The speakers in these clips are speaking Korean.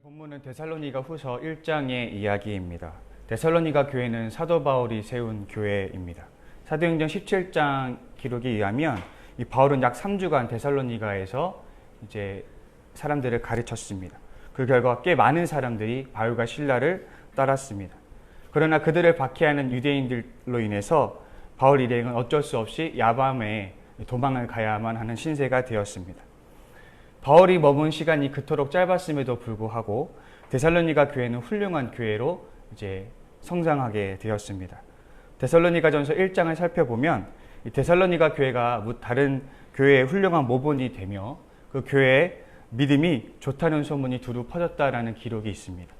본문은 데살로니가 후서 1장의 이야기입니다. 데살로니가 교회는 사도 바울이 세운 교회입니다. 사도행전 17장 기록에 의하면 이 바울은 약 3주간 데살로니가에서 이제 사람들을 가르쳤습니다. 그 결과 꽤 많은 사람들이 바울과 실라를 따랐습니다. 그러나 그들을 박해하는 유대인들로 인해서 바울 일행은 어쩔 수 없이 야밤에 도망을 가야만 하는 신세가 되었습니다. 바울이 머문 시간이 그토록 짧았음에도 불구하고 데살로니가 교회는 훌륭한 교회로 이제 성장하게 되었습니다. 데살로니가전서 1장을 살펴보면 이 데살로니가 교회가 다른 교회의 훌륭한 모본이 되며 그 교회의 믿음이 좋다는 소문이 두루 퍼졌다라는 기록이 있습니다.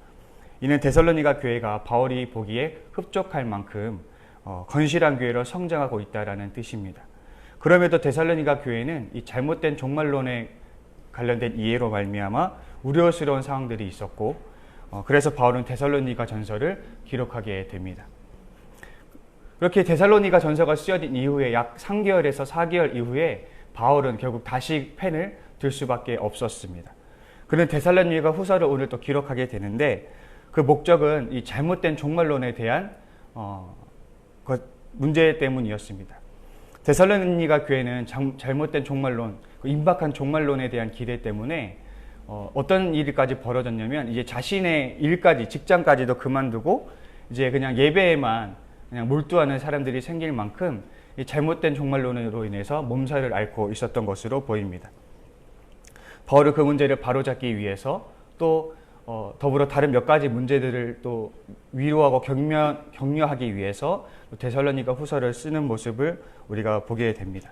이는 데살로니가 교회가 바울이 보기에 흡족할 만큼 건실한 교회로 성장하고 있다라는 뜻입니다. 그럼에도 데살로니가 교회는 이 잘못된 종말론에 관련된 이해로 말미암아 우려스러운 상황들이 있었고 그래서 바울은 데살로니가 전서를 기록하게 됩니다. 그렇게 데살로니가 전서가 쓰여진 이후에 약 3개월에서 4개월 이후에 바울은 결국 다시 펜을 들 수밖에 없었습니다. 그는 데살로니가 후서를 오늘 또 기록하게 되는데 그 목적은 이 잘못된 종말론에 대한 문제 때문이었습니다. 데살로니가 교회는 잘못된 종말론, 임박한 종말론에 대한 기대 때문에 어떤 일까지 벌어졌냐면 이제 자신의 일까지, 직장까지도 그만두고 이제 그냥 예배에만 그냥 몰두하는 사람들이 생길 만큼 이 잘못된 종말론으로 인해서 몸살을 앓고 있었던 것으로 보입니다. 바울은 그 문제를 바로잡기 위해서 또 더불어 다른 몇 가지 문제들을 또 위로하고 격려하기 위해서 데살로니가 후서를 쓰는 모습을 우리가 보게 됩니다.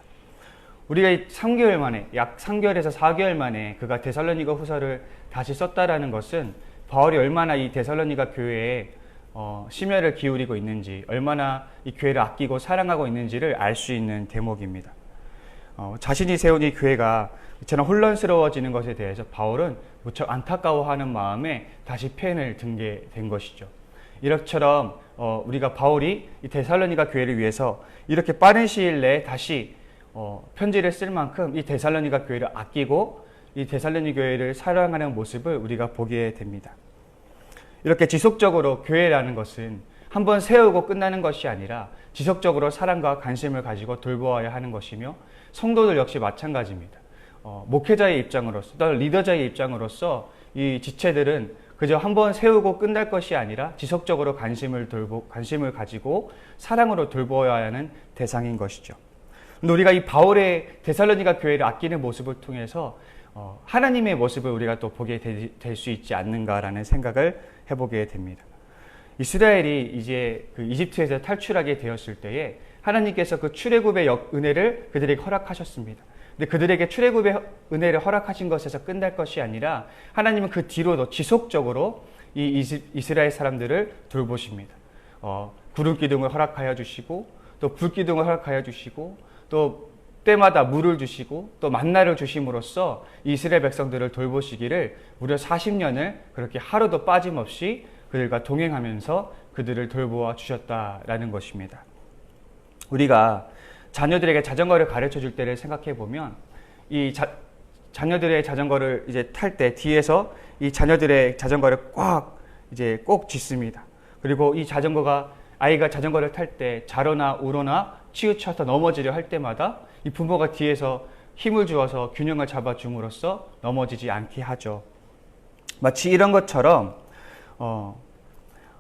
우리가 3개월 만에, 약 3개월에서 4개월 만에 그가 데살로니가 후서를 다시 썼다라는 것은 바울이 얼마나 이 데살로니가 교회에 심혈을 기울이고 있는지, 얼마나 이 교회를 아끼고 사랑하고 있는지를 알 수 있는 대목입니다. 자신이 세운 이 교회가 이처럼 혼란스러워지는 것에 대해서 바울은 무척 안타까워하는 마음에 다시 펜을 든 게 된 것이죠. 이렇처럼 우리가 바울이 이 데살로니가 교회를 위해서 이렇게 빠른 시일 내에 다시 편지를 쓸 만큼 이 데살로니가 교회를 아끼고 이 데살로니가 교회를 사랑하는 모습을 우리가 보게 됩니다. 이렇게 지속적으로 교회라는 것은 한번 세우고 끝나는 것이 아니라 지속적으로 사랑과 관심을 가지고 돌보아야 하는 것이며 성도들 역시 마찬가지입니다. 목회자의 입장으로서, 또 리더자의 입장으로서 이 지체들은 그저 한번 세우고 끝날 것이 아니라 지속적으로 관심을 가지고 사랑으로 돌보아야 하는 대상인 것이죠. 근데 우리가 이 바울의 데살로니가 교회를 아끼는 모습을 통해서 하나님의 모습을 우리가 또 보게 될 수 있지 않는가라는 생각을 해보게 됩니다. 이스라엘이 이제 그 이집트에서 탈출하게 되었을 때에 하나님께서 그 출애굽의 은혜를 그들에게 허락하셨습니다. 근데 그들에게 출애굽의 은혜를 허락하신 것에서 끝날 것이 아니라 하나님은 그 뒤로도 지속적으로 이 이스라엘 사람들을 돌보십니다. 구름 기둥을 허락하여 주시고 또 불 기둥을 허락하여 주시고 또 때마다 물을 주시고 또 만나를 주심으로써 이스라엘 백성들을 돌보시기를 무려 40년을 그렇게 하루도 빠짐없이 그들과 동행하면서 그들을 돌보아 주셨다라는 것입니다. 우리가 자녀들에게 자전거를 가르쳐 줄 때를 생각해 보면 이 자녀들의 자전거를 이제 탈 때 뒤에서 이 자녀들의 자전거를 꼭 쥐습니다. 그리고 이 아이가 자전거를 탈 때 자로나 우로나 치우쳐서 넘어지려 할 때마다 이 부모가 뒤에서 힘을 주어서 균형을 잡아줌으로써 넘어지지 않게 하죠. 마치 이런 것처럼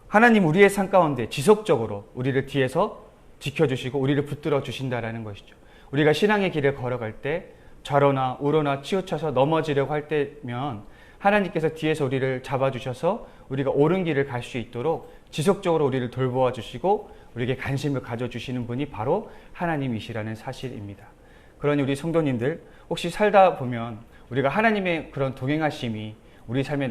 하나님 우리의 삶 가운데 지속적으로 우리를 뒤에서 지켜주시고 우리를 붙들어 주신다라는 것이죠. 우리가 신앙의 길을 걸어갈 때 좌로나 우로나 치우쳐서 넘어지려고 할 때면 하나님께서 뒤에서 우리를 잡아주셔서 우리가 옳은 길을 갈 수 있도록 지속적으로 우리를 돌보아 주시고 우리에게 관심을 가져주시는 분이 바로 하나님이시라는 사실입니다. 그러니 우리 성도님들 혹시 살다 보면 우리가 하나님의 그런 동행하심이 우리 삶에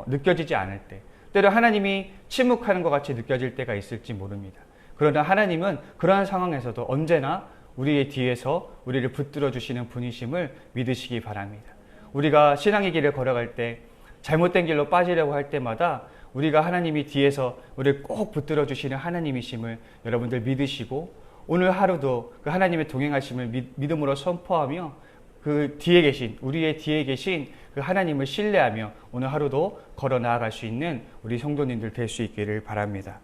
느껴지지 않을 때 때로 하나님이 침묵하는 것 같이 느껴질 때가 있을지 모릅니다. 그러나 하나님은 그러한 상황에서도 언제나 우리의 뒤에서 우리를 붙들어 주시는 분이심을 믿으시기 바랍니다. 우리가 신앙의 길을 걸어갈 때 잘못된 길로 빠지려고 할 때마다 우리가 하나님이 뒤에서 우리를 꼭 붙들어 주시는 하나님이심을 여러분들 믿으시고 오늘 하루도 그 하나님의 동행하심을 믿음으로 선포하며 그 뒤에 계신, 우리의 뒤에 계신 그 하나님을 신뢰하며 오늘 하루도 걸어 나아갈 수 있는 우리 성도님들 될 수 있기를 바랍니다.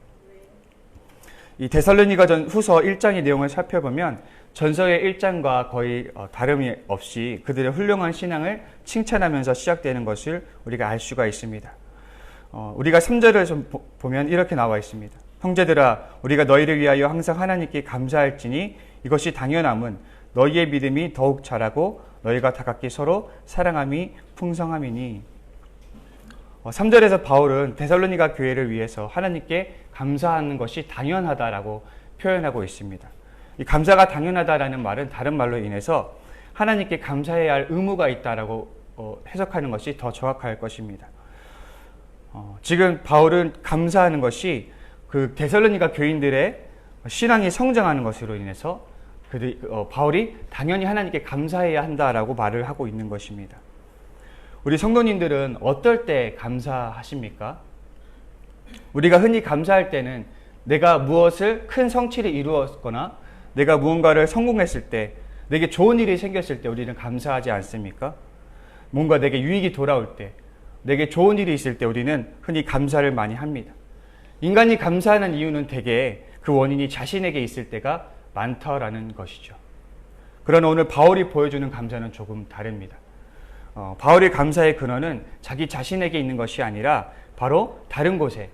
이 데살로니가 후서 1장의 내용을 살펴보면 전서의 1장과 거의 다름이 없이 그들의 훌륭한 신앙을 칭찬하면서 시작되는 것을 우리가 알 수가 있습니다. 우리가 3절을 좀 보면 이렇게 나와 있습니다. 형제들아, 우리가 너희를 위하여 항상 하나님께 감사할지니 이것이 당연함은 너희의 믿음이 더욱 자라고 너희가 다 각기 서로 사랑함이 풍성함이니. 3절에서 바울은 데살로니가 교회를 위해서 하나님께 감사하는 것이 당연하다라고 표현하고 있습니다. 이 감사가 당연하다라는 말은 다른 말로 인해서 하나님께 감사해야 할 의무가 있다라고 해석하는 것이 더 정확할 것입니다. 지금 바울은 감사하는 것이 그 데살로니가 교인들의 신앙이 성장하는 것으로 인해서 바울이 당연히 하나님께 감사해야 한다라고 말을 하고 있는 것입니다. 우리 성도님들은 어떨 때 감사하십니까? 우리가 흔히 감사할 때는 내가 무엇을 큰 성취를 이루었거나 내가 무언가를 성공했을 때, 내게 좋은 일이 생겼을 때 우리는 감사하지 않습니까? 뭔가 내게 유익이 돌아올 때, 내게 좋은 일이 있을 때 우리는 흔히 감사를 많이 합니다. 인간이 감사하는 이유는 대개 그 원인이 자신에게 있을 때가 많다라는 것이죠. 그러나 오늘 바울이 보여주는 감사는 조금 다릅니다. 바울의 감사의 근원은 자기 자신에게 있는 것이 아니라 바로 다른 곳에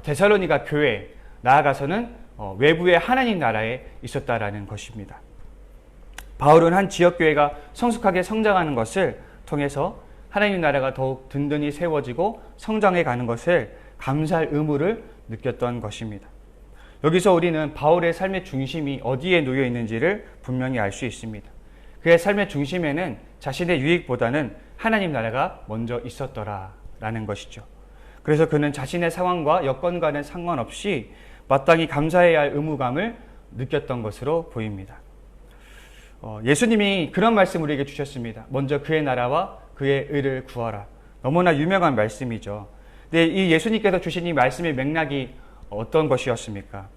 데살로니가 교회, 나아가서는 외부의 하나님 나라에 있었다라는 것입니다. 바울은 한 지역교회가 성숙하게 성장하는 것을 통해서 하나님 나라가 더욱 든든히 세워지고 성장해 가는 것을 감사할 의무를 느꼈던 것입니다. 여기서 우리는 바울의 삶의 중심이 어디에 놓여 있는지를 분명히 알 수 있습니다. 그의 삶의 중심에는 자신의 유익보다는 하나님 나라가 먼저 있었더라라는 것이죠. 그래서 그는 자신의 상황과 여건과는 상관없이 마땅히 감사해야 할 의무감을 느꼈던 것으로 보입니다. 예수님이 그런 말씀을 우리에게 주셨습니다. 먼저 그의 나라와 그의 의를 구하라. 너무나 유명한 말씀이죠. 근데 이 예수님께서 주신 이 말씀의 맥락이 어떤 것이었습니까?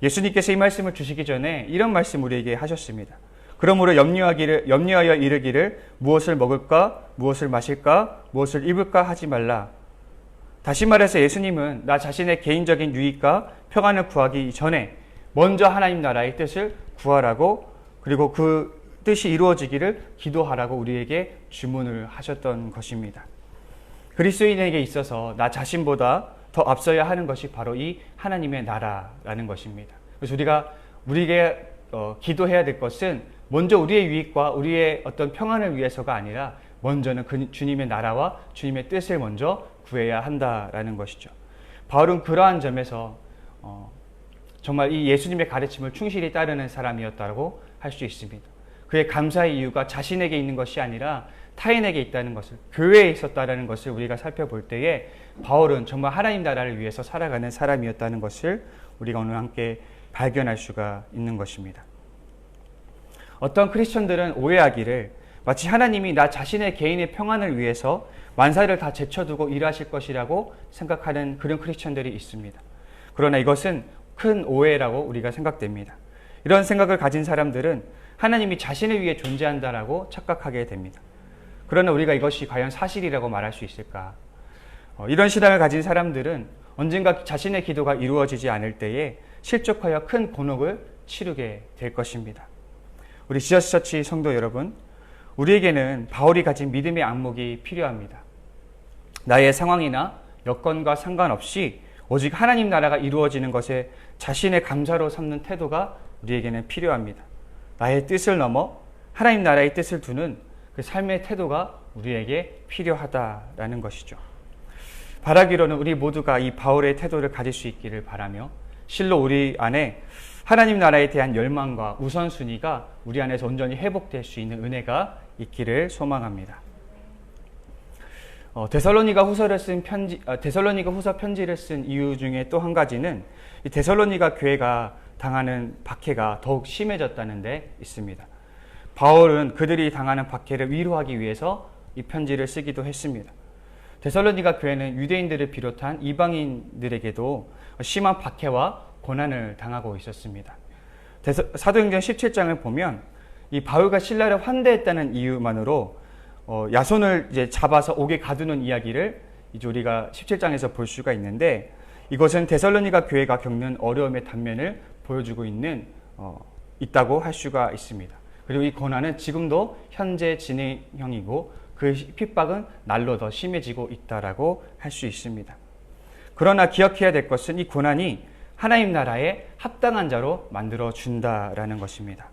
예수님께서 이 말씀을 주시기 전에 이런 말씀 우리에게 하셨습니다. 그러므로 염려하여 이르기를 무엇을 먹을까, 무엇을 마실까, 무엇을 입을까 하지 말라. 다시 말해서 예수님은 나 자신의 개인적인 유익과 평안을 구하기 전에 먼저 하나님 나라의 뜻을 구하라고, 그리고 그 뜻이 이루어지기를 기도하라고 우리에게 주문을 하셨던 것입니다. 그리스도인에게 있어서 나 자신보다 더 앞서야 하는 것이 바로 이 하나님의 나라라는 것입니다. 그래서 우리에게 기도해야 될 것은 먼저 우리의 유익과 우리의 어떤 평안을 위해서가 아니라 먼저는 주님의 나라와 주님의 뜻을 먼저 구해야 한다라는 것이죠. 바울은 그러한 점에서 정말 이 예수님의 가르침을 충실히 따르는 사람이었다고 할 수 있습니다. 그의 감사의 이유가 자신에게 있는 것이 아니라 타인에게 있다는 것을, 교회에 있었다는 것을 우리가 살펴볼 때에 바울은 정말 하나님 나라를 위해서 살아가는 사람이었다는 것을 우리가 오늘 함께 발견할 수가 있는 것입니다. 어떤 크리스천들은 오해하기를 마치 하나님이 나 자신의 개인의 평안을 위해서 만사를 다 제쳐두고 일하실 것이라고 생각하는 그런 크리스천들이 있습니다. 그러나 이것은 큰 오해라고 우리가 생각됩니다. 이런 생각을 가진 사람들은 하나님이 자신을 위해 존재한다라고 착각하게 됩니다. 그러나 우리가 이것이 과연 사실이라고 말할 수 있을까? 이런 신앙을 가진 사람들은 언젠가 자신의 기도가 이루어지지 않을 때에 실족하여 큰 곤혹을 치르게 될 것입니다. 우리 지저스 처치 성도 여러분, 우리에게는 바울이 가진 믿음의 안목이 필요합니다. 나의 상황이나 여건과 상관없이 오직 하나님 나라가 이루어지는 것에 자신의 감사로 삼는 태도가 우리에게는 필요합니다. 나의 뜻을 넘어 하나님 나라의 뜻을 두는 그 삶의 태도가 우리에게 필요하다라는 것이죠. 바라기로는 우리 모두가 이 바울의 태도를 가질 수 있기를 바라며, 실로 우리 안에 하나님 나라에 대한 열망과 우선순위가 우리 안에서 온전히 회복될 수 있는 은혜가 있기를 소망합니다. 데살로니가 후서 편지를 쓴 이유 중에 또 한 가지는 이 데살로니가 교회가 당하는 박해가 더욱 심해졌다는 데 있습니다. 바울은 그들이 당하는 박해를 위로하기 위해서 이 편지를 쓰기도 했습니다. 데살로니가 교회는 유대인들을 비롯한 이방인들에게도 심한 박해와 고난을 당하고 있었습니다. 사도행전 17장을 보면 이 바울과 실라를 환대했다는 이유만으로 야손을 이제 잡아서 옥에 가두는 이야기를 이제 우리가 17장에서 볼 수가 있는데, 이것은 데살로니가 교회가 겪는 어려움의 단면을 보여주고 있다고 할 수가 있습니다. 그리고 이 고난은 지금도 현재 진행형이고 그 핍박은 날로 더 심해지고 있다라고 할 수 있습니다. 그러나 기억해야 될 것은 이 고난이 하나님 나라에 합당한 자로 만들어 준다라는 것입니다.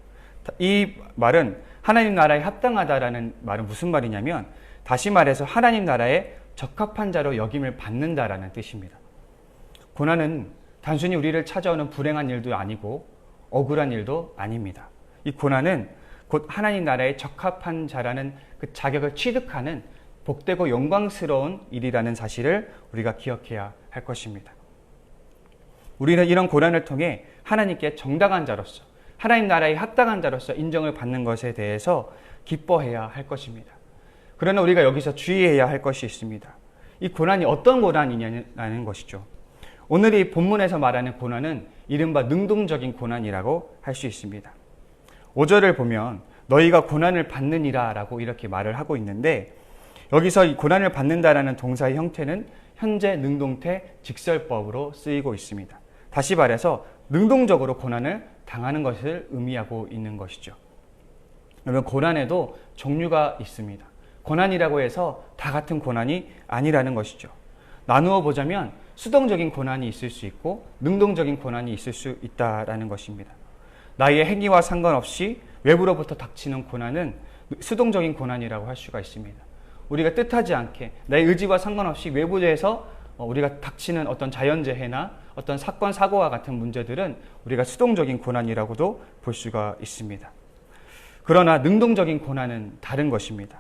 이 말은 하나님 나라에 합당하다라는 말은 무슨 말이냐면, 다시 말해서 하나님 나라에 적합한 자로 여김을 받는다라는 뜻입니다. 고난은 단순히 우리를 찾아오는 불행한 일도 아니고 억울한 일도 아닙니다. 이 고난은 곧 하나님 나라에 적합한 자라는 그 자격을 취득하는 복되고 영광스러운 일이라는 사실을 우리가 기억해야 할 것입니다. 우리는 이런 고난을 통해 하나님께 정당한 자로서, 하나님 나라에 합당한 자로서 인정을 받는 것에 대해서 기뻐해야 할 것입니다. 그러나 우리가 여기서 주의해야 할 것이 있습니다. 이 고난이 어떤 고난이냐는 것이죠. 오늘 이 본문에서 말하는 고난은 이른바 능동적인 고난이라고 할 수 있습니다. 5절을 보면 너희가 고난을 받느니라 라고 이렇게 말을 하고 있는데, 여기서 이 고난을 받는다라는 동사의 형태는 현재 능동태 직설법으로 쓰이고 있습니다. 다시 말해서 능동적으로 고난을 당하는 것을 의미하고 있는 것이죠. 여러분, 고난에도 종류가 있습니다. 고난이라고 해서 다 같은 고난이 아니라는 것이죠. 나누어 보자면 수동적인 고난이 있을 수 있고 능동적인 고난이 있을 수 있다라는 것입니다. 나의 행위와 상관없이 외부로부터 닥치는 고난은 수동적인 고난이라고 할 수가 있습니다. 우리가 뜻하지 않게 나의 의지와 상관없이 외부에서 우리가 닥치는 어떤 자연재해나 어떤 사건, 사고와 같은 문제들은 우리가 수동적인 고난이라고도 볼 수가 있습니다. 그러나 능동적인 고난은 다른 것입니다.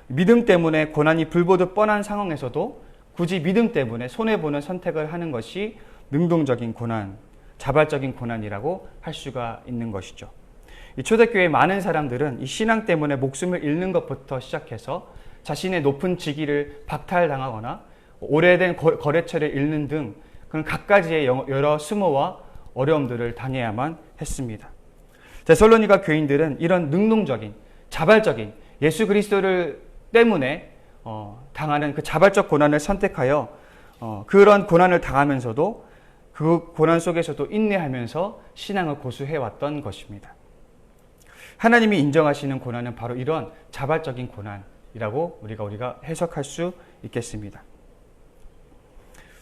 믿음 때문에 고난이 불보듯 뻔한 상황에서도 굳이 믿음 때문에 손해보는 선택을 하는 것이 능동적인 고난, 자발적인 고난이라고 할 수가 있는 것이죠. 이 초대교회 많은 사람들은 이 신앙 때문에 목숨을 잃는 것부터 시작해서 자신의 높은 직위를 박탈당하거나 오래된 거래처를 잃는 등 그런 갖가지의 여러 수모와 어려움들을 당해야만 했습니다. 데살로니가 교인들은 이런 능동적인, 자발적인 예수 그리스도를 때문에 당하는 그 자발적 고난을 선택하여 그런 고난을 당하면서도 그 고난 속에서도 인내하면서 신앙을 고수해왔던 것입니다. 하나님이 인정하시는 고난은 바로 이런 자발적인 고난이라고 우리가 해석할 수 있겠습니다.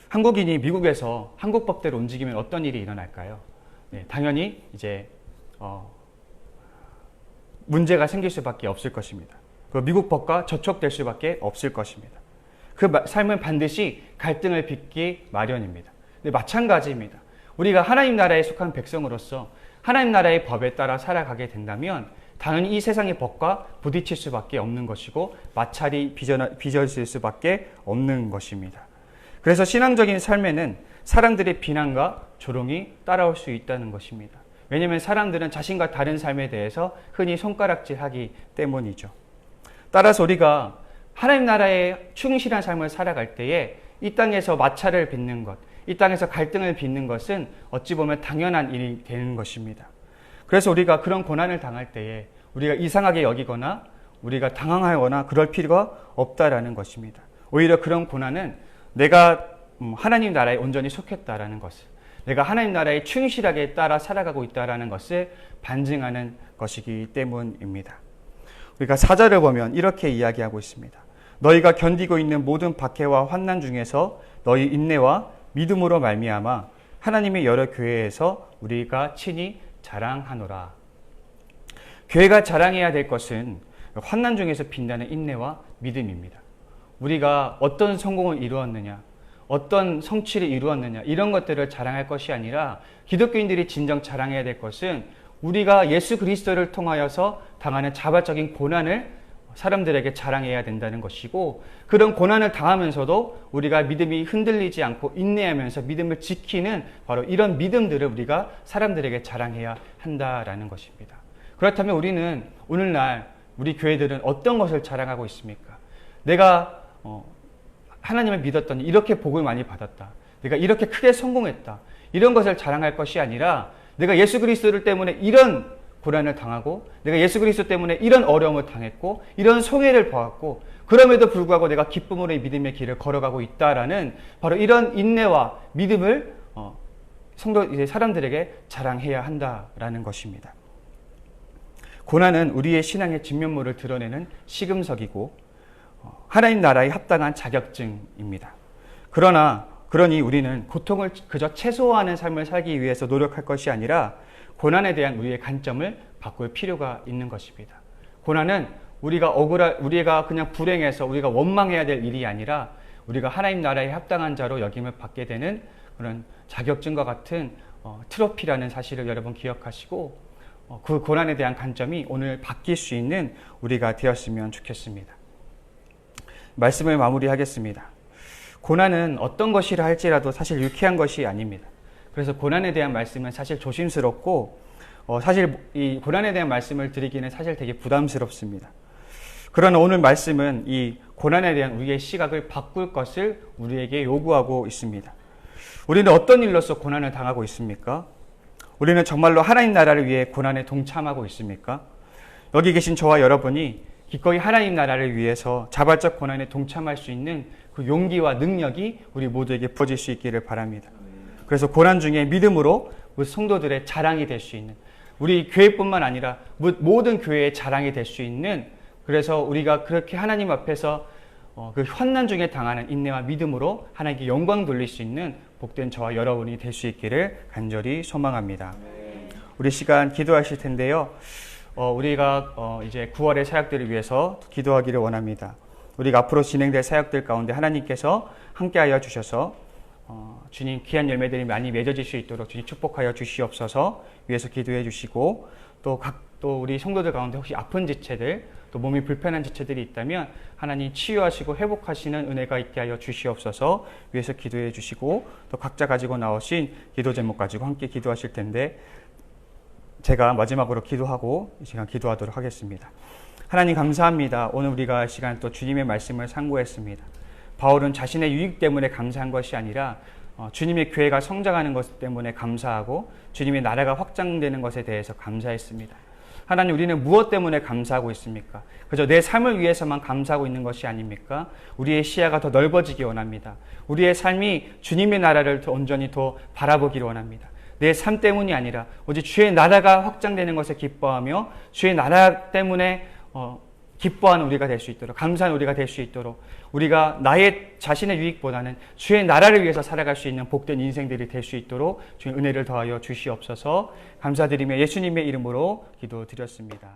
한국인이 미국에서 한국 법대로 움직이면 어떤 일이 일어날까요? 네, 당연히 이제 문제가 생길 수밖에 없을 것입니다. 그 미국 법과 저촉될 수밖에 없을 것입니다. 그 삶은 반드시 갈등을 빚기 마련입니다. 근데 마찬가지입니다. 우리가 하나님 나라에 속한 백성으로서 하나님 나라의 법에 따라 살아가게 된다면 당연히 이 세상의 법과 부딪힐 수밖에 없는 것이고 마찰이 빚어질 수밖에 없는 것입니다. 그래서 신앙적인 삶에는 사람들의 비난과 조롱이 따라올 수 있다는 것입니다. 왜냐하면 사람들은 자신과 다른 삶에 대해서 흔히 손가락질하기 때문이죠. 따라서 우리가 하나님 나라에 충실한 삶을 살아갈 때에 이 땅에서 마찰을 빚는 것, 이 땅에서 갈등을 빚는 것은 어찌 보면 당연한 일이 되는 것입니다. 그래서 우리가 그런 고난을 당할 때에 우리가 이상하게 여기거나 우리가 당황하거나 그럴 필요가 없다라는 것입니다. 오히려 그런 고난은 내가 하나님 나라에 온전히 속했다라는 것을, 내가 하나님 나라에 충실하게 따라 살아가고 있다라는 것을 반증하는 것이기 때문입니다. 우리가 4절을 보면 이렇게 이야기하고 있습니다. 너희가 견디고 있는 모든 박해와 환난 중에서 너희 인내와 믿음으로 말미암아 하나님의 여러 교회에서 우리가 친히 자랑하노라. 교회가 자랑해야 될 것은 환난 중에서 빛나는 인내와 믿음입니다. 우리가 어떤 성공을 이루었느냐, 어떤 성취를 이루었느냐, 이런 것들을 자랑할 것이 아니라 기독교인들이 진정 자랑해야 될 것은 우리가 예수 그리스도를 통하여서 당하는 자발적인 고난을 사람들에게 자랑해야 된다는 것이고, 그런 고난을 당하면서도 우리가 믿음이 흔들리지 않고 인내하면서 믿음을 지키는 바로 이런 믿음들을 우리가 사람들에게 자랑해야 한다라는 것입니다. 그렇다면 우리는 오늘날 우리 교회들은 어떤 것을 자랑하고 있습니까? 내가 하나님을 믿었더니 이렇게 복을 많이 받았다, 내가 이렇게 크게 성공했다, 이런 것을 자랑할 것이 아니라 내가 예수 그리스도를 때문에 이런 고난을 당하고 내가 예수 그리스도 때문에 이런 어려움을 당했고 이런 손해를 보았고 그럼에도 불구하고 내가 기쁨으로 이 믿음의 길을 걸어가고 있다라는 바로 이런 인내와 믿음을 성도 이제 사람들에게 자랑해야 한다라는 것입니다. 고난은 우리의 신앙의 진면모를 드러내는 시금석이고 하나님 나라에 합당한 자격증입니다. 그러니 우리는 고통을 그저 최소화하는 삶을 살기 위해서 노력할 것이 아니라 고난에 대한 우리의 관점을 바꿀 필요가 있는 것입니다. 고난은 우리가 그냥 불행해서 우리가 원망해야 될 일이 아니라 우리가 하나님 나라에 합당한 자로 여김을 받게 되는 그런 자격증과 같은 트로피라는 사실을 여러분 기억하시고 그 고난에 대한 관점이 오늘 바뀔 수 있는 우리가 되었으면 좋겠습니다. 말씀을 마무리하겠습니다. 고난은 어떤 것이라 할지라도 사실 유쾌한 것이 아닙니다. 그래서 고난에 대한 말씀은 사실 조심스럽고 사실 이 고난에 대한 말씀을 드리기는 사실 되게 부담스럽습니다. 그러나 오늘 말씀은 이 고난에 대한 우리의 시각을 바꿀 것을 우리에게 요구하고 있습니다. 우리는 어떤 일로서 고난을 당하고 있습니까? 우리는 정말로 하나님 나라를 위해 고난에 동참하고 있습니까? 여기 계신 저와 여러분이 기꺼이 하나님 나라를 위해서 자발적 고난에 동참할 수 있는 그 용기와 능력이 우리 모두에게 부어질 수 있기를 바랍니다. 그래서 고난 중에 믿음으로 우리 성도들의 자랑이 될 수 있는, 우리 교회뿐만 아니라 모든 교회의 자랑이 될 수 있는, 그래서 우리가 그렇게 하나님 앞에서 그 환난 중에 당하는 인내와 믿음으로 하나님께 영광 돌릴 수 있는 복된 저와 여러분이 될 수 있기를 간절히 소망합니다. 우리 시간 기도하실 텐데요. 우리가 이제 9월의 사역들을 위해서 기도하기를 원합니다. 우리가 앞으로 진행될 사역들 가운데 하나님께서 함께하여 주셔서 주님 귀한 열매들이 많이 맺어질 수 있도록 주님 축복하여 주시옵소서 위해서 기도해 주시고 또 우리 성도들 가운데 혹시 아픈 지체들 또 몸이 불편한 지체들이 있다면 하나님 치유하시고 회복하시는 은혜가 있게 하여 주시옵소서 위해서 기도해 주시고 또 각자 가지고 나오신 기도 제목 가지고 함께 기도하실 텐데 제가 마지막으로 기도하고 이 시간 기도하도록 하겠습니다. 하나님 감사합니다. 오늘 우리가 시간 또 주님의 말씀을 상고했습니다. 바울은 자신의 유익 때문에 감사한 것이 아니라 주님의 교회가 성장하는 것 때문에 감사하고 주님의 나라가 확장되는 것에 대해서 감사했습니다. 하나님 우리는 무엇 때문에 감사하고 있습니까? 그저 내 삶을 위해서만 감사하고 있는 것이 아닙니까? 우리의 시야가 더 넓어지기 원합니다. 우리의 삶이 주님의 나라를 더 온전히 더 바라보기를 원합니다. 내 삶 때문이 아니라 오직 주의 나라가 확장되는 것에 기뻐하며 주의 나라 때문에 기뻐하는 우리가 될 수 있도록, 감사한 우리가 될 수 있도록, 우리가 나의 자신의 유익보다는 주의 나라를 위해서 살아갈 수 있는 복된 인생들이 될 수 있도록 주의 은혜를 더하여 주시옵소서. 감사드리며 예수님의 이름으로 기도드렸습니다.